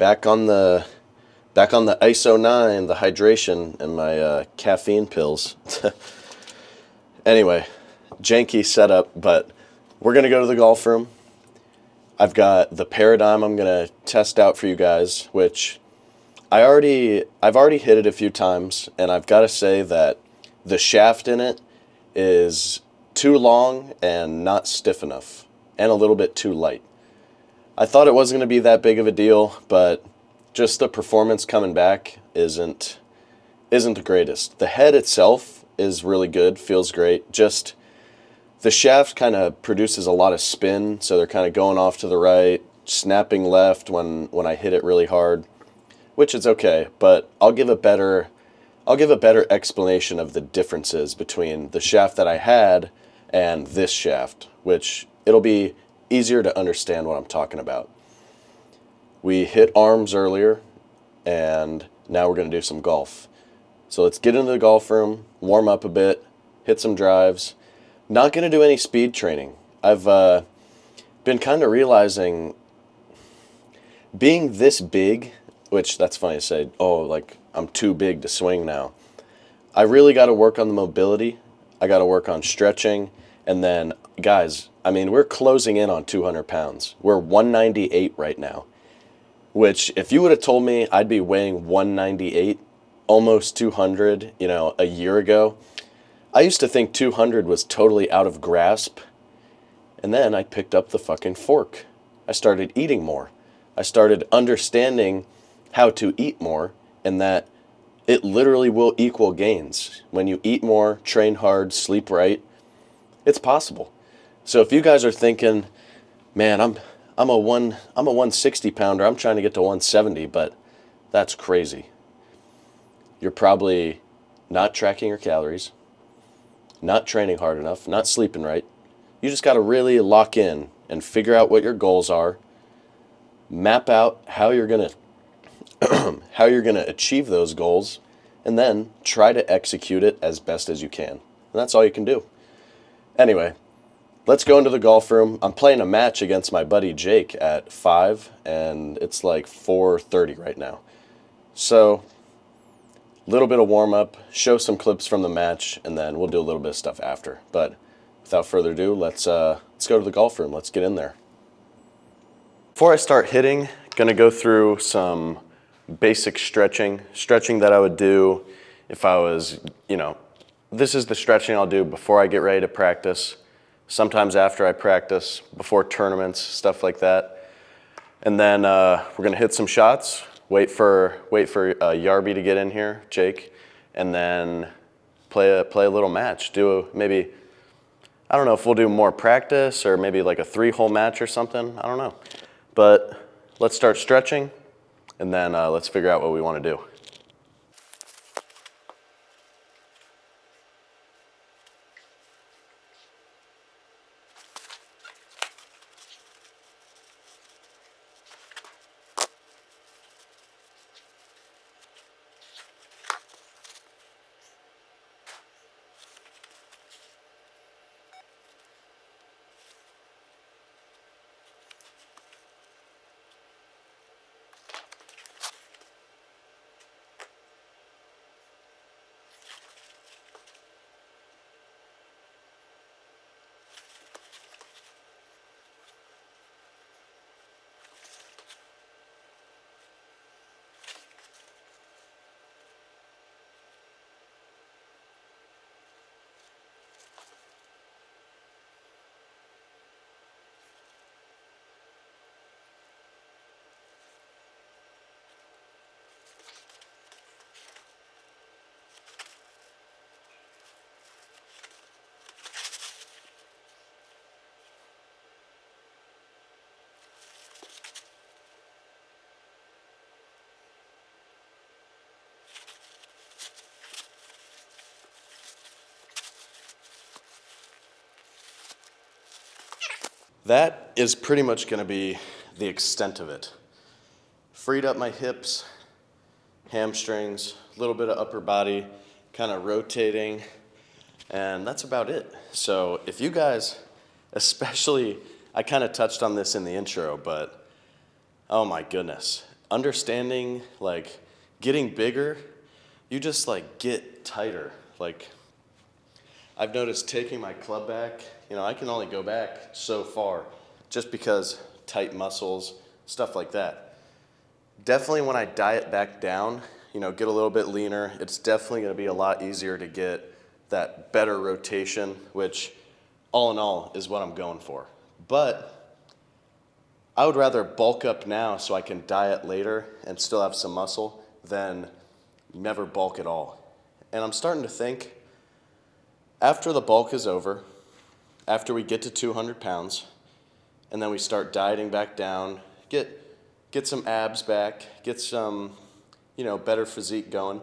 back on the ISO 9, the hydration, and my caffeine pills. Anyway, janky setup, but we're gonna go to the golf room. I've got the paradigm I'm gonna test out for you guys, which I've already hit it a few times, and I've got to say that the shaft in it is too long and not stiff enough, and a little bit too light. I thought it wasn't going to be that big of a deal, but just the performance coming back isn't the greatest. The head itself is really good, feels great. Just the shaft kind of produces a lot of spin, so they're kind of going off to the right, snapping left when I hit it really hard, which is okay, but I'll give a better explanation of the differences between the shaft that I had and this shaft, which it'll be easier to understand what I'm talking about. We hit arms earlier, and now we're going to do some golf. So let's get into the golf room, warm up a bit, hit some drives. Not going to do any speed training. I've been kind of realizing being this big, which that's funny to say, oh, like I'm too big to swing now. I really got to work on the mobility. I got to work on stretching. And then, guys, I mean, we're closing in on 200 pounds. We're 198 right now, which if you would have told me I'd be weighing 198, almost 200, a year ago, I used to think 200 was totally out of grasp. And then I picked up the fucking fork. I started eating more. I started understanding how to eat more, and that it literally will equal gains. When you eat more, train hard, sleep right, it's possible. So if you guys are thinking, man, I'm a 160 pounder, I'm trying to get to 170, but that's crazy. You're probably not tracking your calories, not training hard enough, not sleeping right. You just got to really lock in and figure out what your goals are, map out how you're going to achieve those goals, and then try to execute it as best as you can. And that's all you can do. Anyway, let's go into the golf room. I'm playing a match against my buddy Jake at 5, and it's like 4:30 right now. So, a little bit of warm-up, show some clips from the match, and then we'll do a little bit of stuff after. But without further ado, let's go to the golf room. Let's get in there. Before I start hitting, gonna go through some basic stretching that I would do if I was, this is the stretching I'll do before I get ready to practice, sometimes after I practice, before tournaments, stuff like that. And then we're gonna hit some shots, wait for Yarby to get in here, Jake, and then play a little match. Maybe, I don't know if we'll do more practice or maybe like a 3-hole match or something, I don't know. But let's start stretching, and then let's figure out what we want to do. That is pretty much going to be the extent of it. Freed up my hips, hamstrings, a little bit of upper body, kind of rotating, and that's about it. So if you guys, especially, I kind of touched on this in the intro, but oh my goodness. understanding, like, getting bigger, you just, like, get tighter. Like, I've noticed taking my club back, I can only go back so far just because tight muscles, stuff like that. Definitely when I diet back down, get a little bit leaner, it's definitely going to be a lot easier to get that better rotation, which all in all is what I'm going for. But I would rather bulk up now so I can diet later and still have some muscle than never bulk at all. And I'm starting to think, after the bulk is over, after we get to 200 pounds, and then we start dieting back down, get some abs back, get some, better physique going,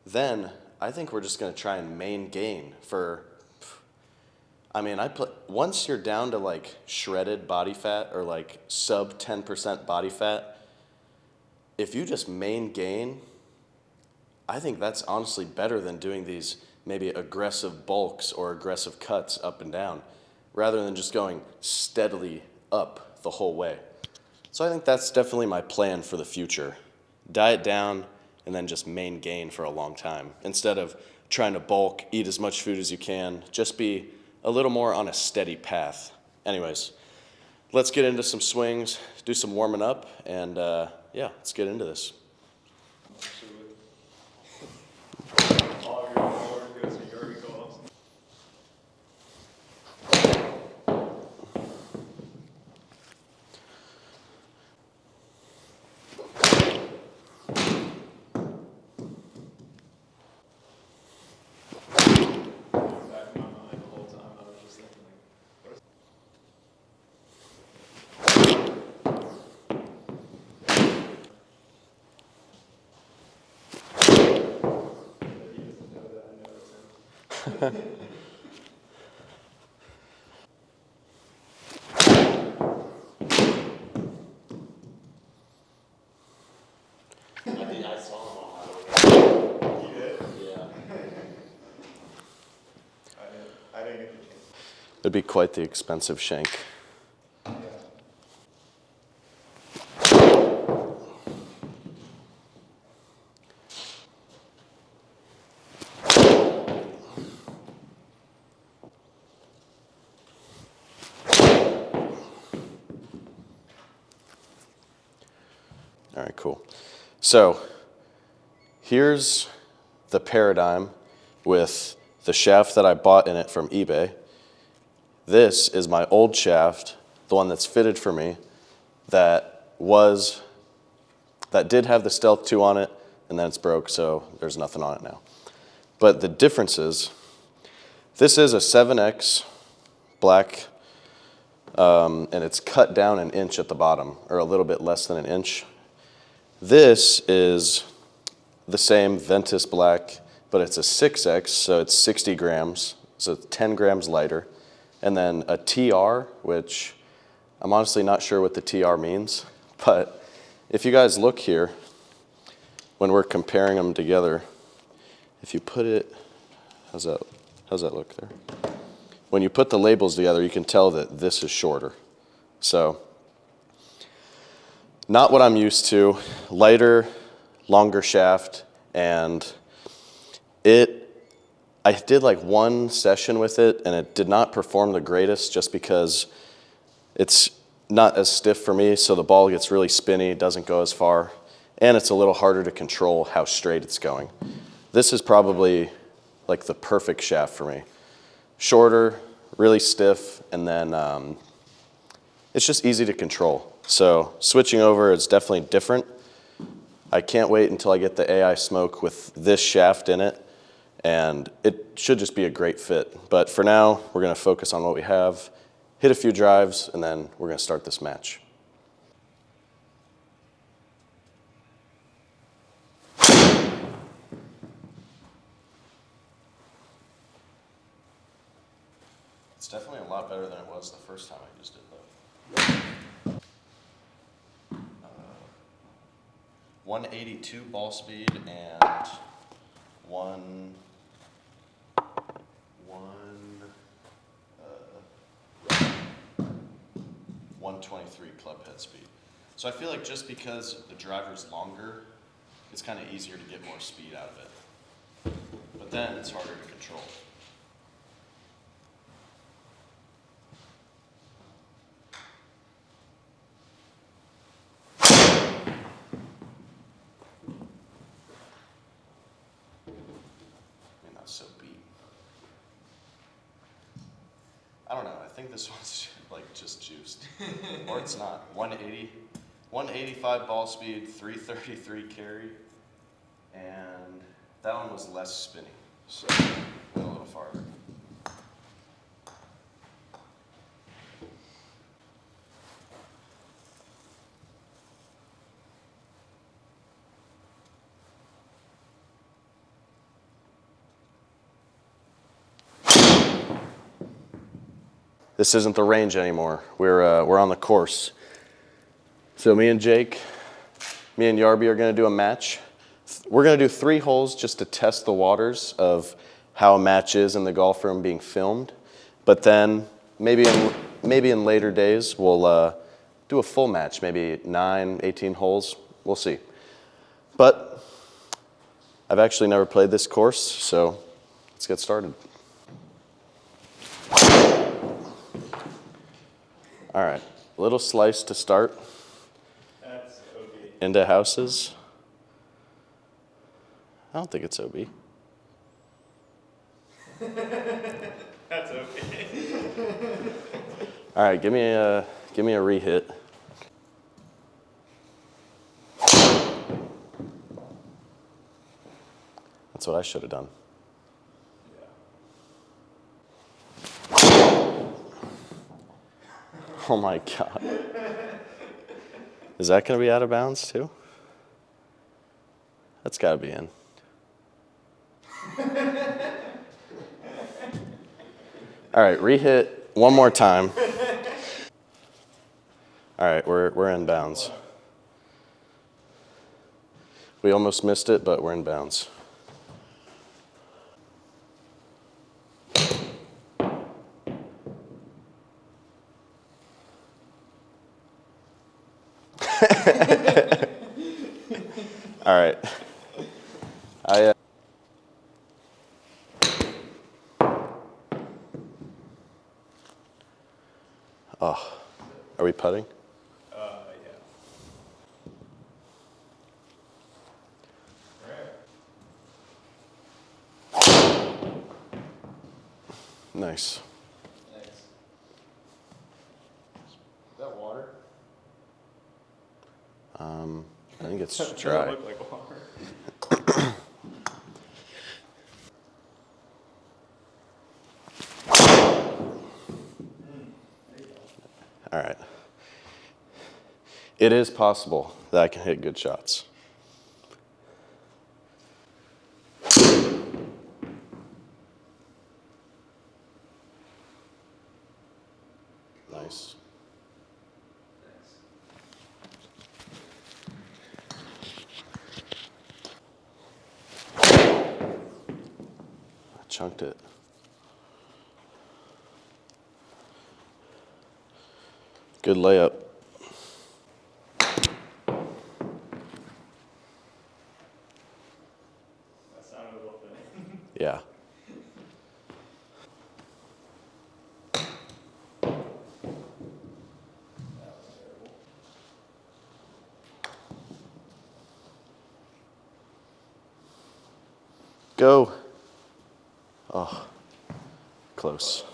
then I think we're just going to try and main gain for, once you're down to like shredded body fat or like sub 10% body fat, if you just main gain, I think that's honestly better than doing these maybe aggressive bulks or aggressive cuts up and down, rather than just going steadily up the whole way. So I think that's definitely my plan for the future. Diet down and then just main gain for a long time. Instead of trying to bulk, eat as much food as you can, just be a little more on a steady path. Anyways, let's get into some swings, do some warming up, and let's get into this. I saw him on my way. You did? Yeah. I didn't get the chance. It'd be quite the expensive shank. Yeah. All right, cool. So here's the Paradigm with the shaft that I bought in it from eBay. This is my old shaft, the one that's fitted for me, that did have the Stealth 2 on it, and then it's broke, so there's nothing on it now. But the difference is, this is a 7X black, and it's cut down an inch at the bottom, or a little bit less than an inch. This is the same Ventus black, but it's a 6X, so it's 60 grams, so it's 10 grams lighter. And then a TR, which I'm honestly not sure what the TR means, but if you guys look here, when we're comparing them together, if you put it, how's that look there? When you put the labels together, you can tell that this is shorter. So, not what I'm used to. Lighter, longer shaft, and I did like one session with it, and it did not perform the greatest just because it's not as stiff for me, so the ball gets really spinny, doesn't go as far, and it's a little harder to control how straight it's going. This is probably like the perfect shaft for me. Shorter, really stiff, and then it's just easy to control. So switching over is definitely different. I can't wait until I get the AI Smoke with this shaft in it, and it should just be a great fit. But for now, we're going to focus on what we have, hit a few drives, and then we're going to start this match. It's definitely a lot better than it was the first time I used it, though. 182 ball speed and 123 club head speed. So I feel like just because the driver's longer, it's kind of easier to get more speed out of it. But then it's harder to control. Man, that's so beat. I don't know, I think this one's like just juiced. Or it's not. 180, 185 ball speed, 333 carry. And that one was less spinning, so went a little farther. This isn't the range anymore. We're on the course. So me and Jake, me and Yarby are going to do a match. We're going to do 3 holes just to test the waters of how a match is in the golf room being filmed. But then maybe in later days we'll do a full match, maybe 9, 18 holes. We'll see. But I've actually never played this course, so let's get started. All right, little slice to start. That's okay. Into houses. I don't think it's OB. That's okay. All right, give me a re-hit. That's what I should have done. Oh my God. Is that going to be out of bounds too? That's got to be in. All right, re-hit one more time. All right, we're in bounds. We almost missed it, but we're in bounds. All right. Oh, are we putting? Yeah. Nice. Nice. Is that water? I think it's Doesn't dry. look like water. All right. It is possible that I can hit good shots. Nice. I chunked it. Good layup. That sounded a little thin. Yeah. That was terrible. Go. Oh, close.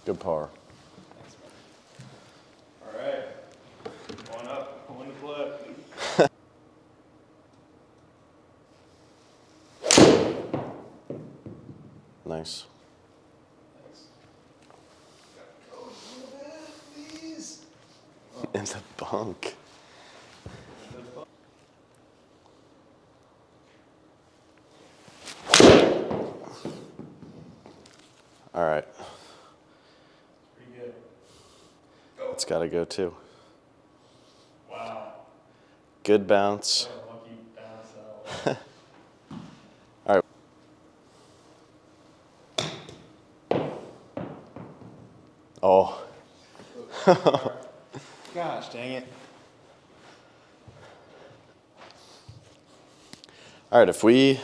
Good par. Thanks, man. All right. One up. One to play. Nice. Thanks. Go a little bit, please. In the bunk. All right. Pretty good. It's got to go too. Wow. Good bounce. What a lucky bounce out. All right. Oh. Gosh, dang it. All right, if we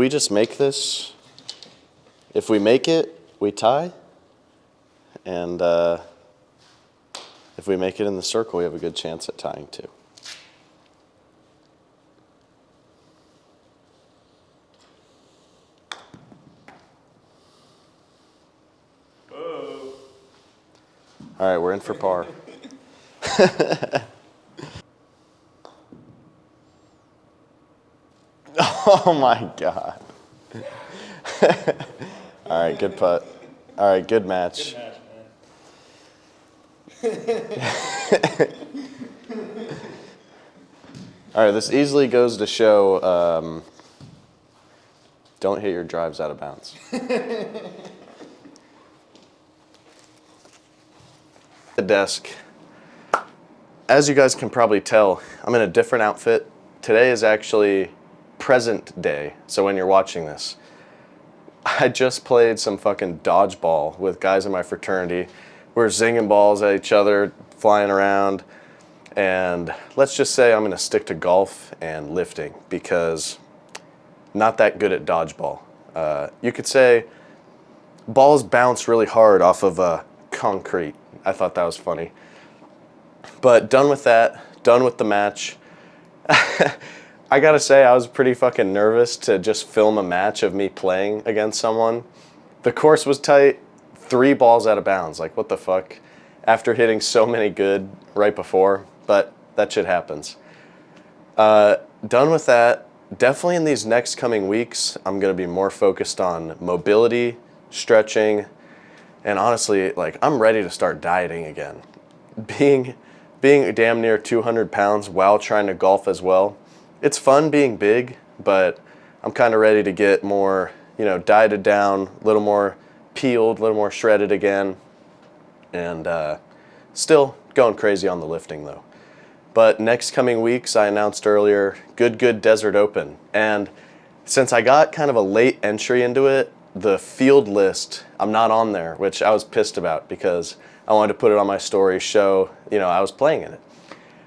just make this, if we make it, we tie. And if we make it in the circle, we have a good chance at tying too. Whoa. All right, we're in for par. Oh my God. All right, good putt. All right, good match. Good match, All right, this easily goes to show don't hit your drives out of bounds. The desk. As you guys can probably tell, I'm in a different outfit. Today is actually present day, so when you're watching this. I just played some fucking dodgeball with guys in my fraternity. We're zinging balls at each other, flying around, and let's just say I'm going to stick to golf and lifting because not that good at dodgeball. You could say balls bounce really hard off of concrete. I thought that was funny. But done with that, done with the match. I gotta say, I was pretty fucking nervous to just film a match of me playing against someone. The course was tight, 3 balls out of bounds. Like, what the fuck? After hitting so many good right before, but that shit happens. Done with that. Definitely in these next coming weeks, I'm gonna be more focused on mobility, stretching, and honestly, like, I'm ready to start dieting again. Being damn near 200 pounds while trying to golf as well, it's fun being big, but I'm kind of ready to get more, dieted down, a little more peeled, a little more shredded again, and still going crazy on the lifting though. But next coming weeks, I announced earlier, Good Desert Open, and since I got kind of a late entry into it, the field list, I'm not on there, which I was pissed about because I wanted to put it on my story, show, I was playing in it.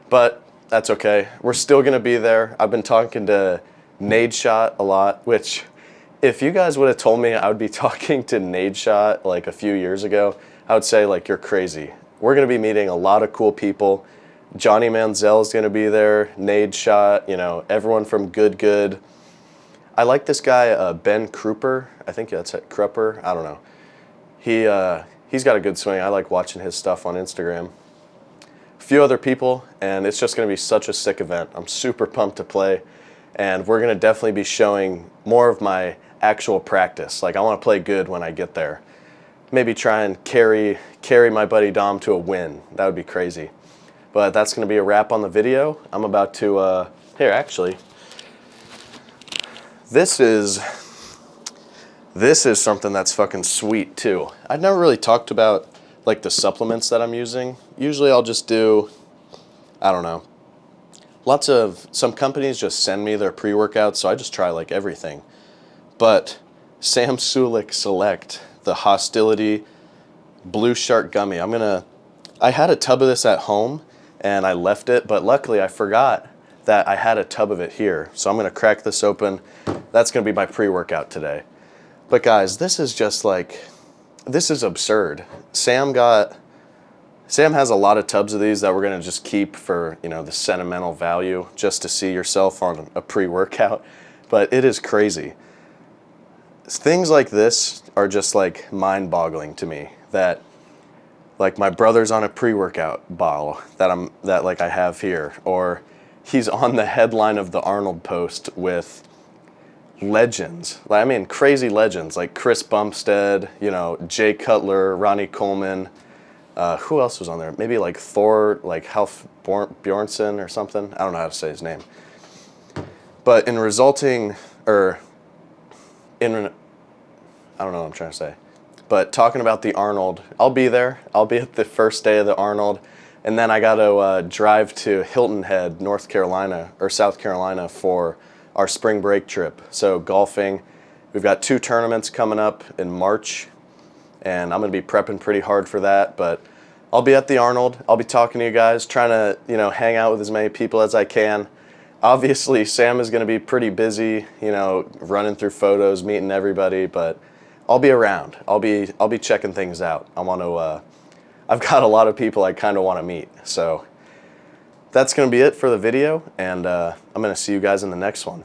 But that's okay. We're still going to be there. I've been talking to Nade Shot a lot, which if you guys would have told me I would be talking to Nade Shot like a few years ago, I would say like, you're crazy. We're going to be meeting a lot of cool people. Johnny Manziel's going to be there, Nade Shot, everyone from Good. I like this guy, Ben Kruper. I think that's it, Krupper. I don't know. He's got a good swing. I like watching his stuff on Instagram. A few other people, and it's just going to be such a sick event. I'm super pumped to play, and we're going to definitely be showing more of my actual practice. Like, I want to play good when I get there. Maybe try and carry my buddy Dom to a win. That would be crazy. But that's going to be a wrap on the video. I'm about to, here, actually. This is something that's fucking sweet too. I've never really talked about like the supplements that I'm using. Usually I'll just do, I don't know. Some companies just send me their pre-workouts, so I just try like everything. But Sam Sulek Select, the Hostility Blue Shark Gummy. I had a tub of this at home and I left it, but luckily I forgot that I had a tub of it here. So I'm gonna crack this open. That's gonna be my pre-workout today. But guys, this is just like, this is absurd. Sam has a lot of tubs of these that we're gonna just keep for, the sentimental value, just to see yourself on a pre-workout. But it is crazy. Things like this are just like mind-boggling to me, that like my brother's on a pre-workout bottle that I have here, or he's on the headline of the Arnold post with legends. I mean, crazy legends like Chris Bumstead, Jay Cutler, Ronnie Coleman. Who else was on there? Maybe like Thor, like Half Bjornsson or something. I don't know how to say his name. But I don't know what I'm trying to say. But talking about the Arnold, I'll be there. I'll be at the first day of the Arnold. And then I got to drive to Hilton Head, North Carolina, or South Carolina for our spring break trip. So golfing, we've got 2 tournaments coming up in March. and I'm going to be prepping pretty hard for that. But I'll be at the Arnold. I'll be talking to you guys, trying to, you know, hang out with as many people as I can. Obviously, Sam is going to be pretty busy, you know, running through photos, meeting everybody, but I'll be around. I'll be checking things out. I've got a lot of people I kind of want to meet. So that's going to be it for the video, and I'm going to see you guys in the next one.